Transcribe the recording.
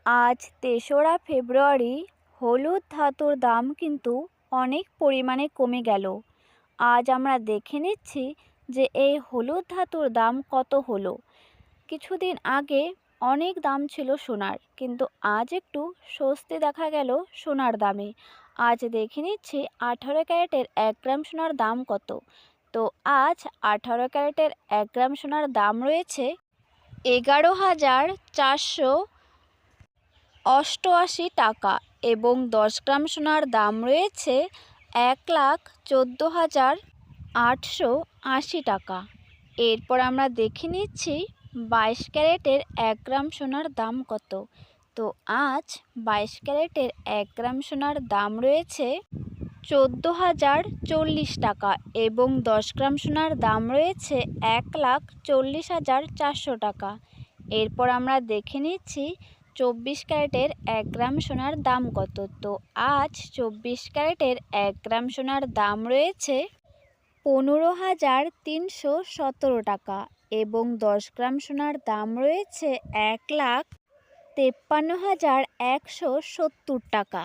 আজ ৩রা ফেব্রুয়ারি। হলুদ ধাতুর দাম কিন্তু অনেক পরিমাণে কমে গেল। আজ আমরা দেখে নিচ্ছি যে এই হলুদ ধাতুর দাম কত হলো। কিছুদিন আগে অনেক দাম ছিল সোনার, কিন্তু আজ একটু স্বস্তি দেখা গেল সোনার দামে। আজ দেখে নিচ্ছি 18 ক্যারেটের 1 গ্রাম সোনার দাম কত। তো আজ 18 ক্যারেটের 1 গ্রাম সোনার দাম রয়েছে 11,488 টাকা এবং 10 গ্রাম সোনার দাম রয়েছে 1,14,880 টাকা। এরপর আমরা দেখে নিচ্ছি 22 ক্যারেটের 1 গ্রাম সোনার দাম কত। তো আজ 22 ক্যারেটের 1 গ্রাম সোনার দাম রয়েছে 14,040 টাকা এবং 10 গ্রাম সোনার দাম রয়েছে 1,40,400 টাকা। এরপর আমরা দেখে নিচ্ছি 24 ক্যারেটের 1 গ্রাম সোনার দাম কত। তো আজ 24 ক্যারেটের 1 গ্রাম সোনার দাম রয়েছে 15,317 টাকা এবং 10 গ্রাম সোনার দাম রয়েছে 1,53,170 টাকা।